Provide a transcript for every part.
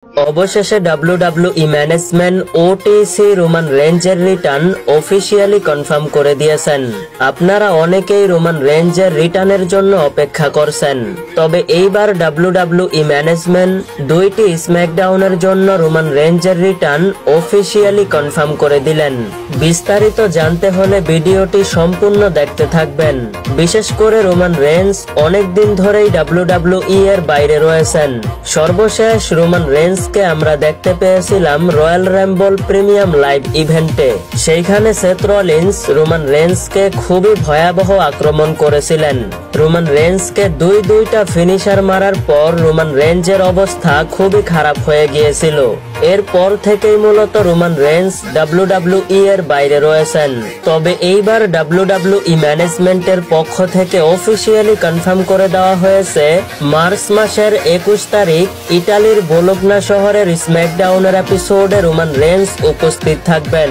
অবশেষে WWE management OTC Roman রেঞ্জের return officially confirm করে দিয়েছেন। আপনারা অনেকেই রোমান রেঞ্জের রিটার্নের জন্য অপেক্ষা করছেন, তবে এইবার ডাব্লিউডাব্লিউই ম্যানেজমেন্ট দুইটি স্ম্যাকডাউনের জন্য রোমান রেঞ্জের রিটার্ন অফিসিয়ালি কনফার্ম করে দিলেন। বিস্তারিত জানতে হলে ভিডিওটি সম্পূর্ণ দেখতে থাকবেন। বিশেষ করে রোমান রেঞ্জ অনেকদিন ধরেই ডাব্লিউডাব্লিউই এর বাইরে রয়েছেন। সর্বশেষ রোমান রেঞ্জকে আমরা দেখতে পেয়েছিলাম রয়্যাল রাম্বল প্রিমিয়াম লাইভ ইভেন্টে। সেইখানে সেথ রলিন্স রোমান রেঞ্জকে খুবই ভয়াবহ আক্রমণ করেছিলেন। রোমান রেঞ্জকে দুইটা ফিনিশার মারার পর রোমান রেঞ্জের অবস্থা খুবই খারাপ হয়ে গিয়েছিল। এরপর থেকেই মূলত রোমান রেঞ্জ ডাব্লিউডাব্লিউই এর বাইরে রয়েছেন। তবে এইবার ডাব্লিউডাব্লিউই ম্যানেজমেন্টের পক্ষ থেকে অফিসিয়ালি কনফার্ম করে দেওয়া হয়েছে মার্চ মাসের 21 তারিখ ইটালির বোলোগনা শহরের স্ম্যাকডাউনের এপিসোডে রোমান রেঞ্জ উপস্থিত থাকবেন।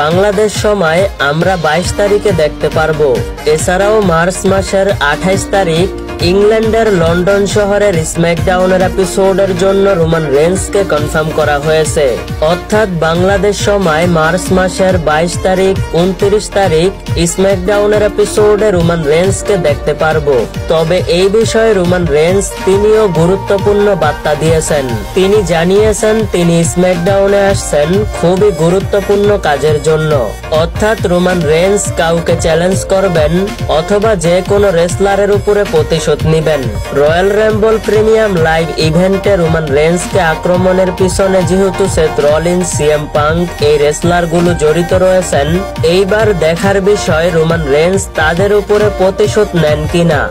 বাংলাদেশ সময় আমরা 22 তারিখে দেখতে পারবো। এছাড়াও মার্চ মাসের 28 তারিখ ইংল্যান্ডের লন্ডন শহরের স্ম্যাকডাউনের এপিসোডের জন্য রোমান রেঞ্জকে কনফার্ম করা হয়েছে। অর্থাৎ বাংলাদেশ সময় মার্চ মাসের 22 তারিখ 29 তারিখ স্ম্যাকডাউনের এপিসোডে রোমান রেঞ্জকে দেখতে পারবো। তবে এই বিষয়ে রোমান রেঞ্জ তিনিও গুরুত্বপূর্ণ বার্তা দিয়েছেন। তিনি জানিয়েছেন তিনি স্ম্যাকডাউনে আসছেন খুবই গুরুত্বপূর্ণ কাজের জন্য। অর্থাৎ রোমান রেঞ্জ কাউকে চ্যালেঞ্জ করবেন অথবা যে কোনো রেসলারের উপরে প্রতিশোধ নিবেন। রয়্যাল রাম্বল প্রিমিয়াম লাইভ ইভেন্টে রোমান রেঞ্জকে আক্রমণের পিছনে যেহেতু সেথ রলিন্স, সিএম পাঙ্ক এই রেসলার গুলো জড়িত রয়েছেন, এইবার দেখার বিষয় রোমান রেঞ্জ তাদের উপরে প্রতিশোধ নেন কিনা।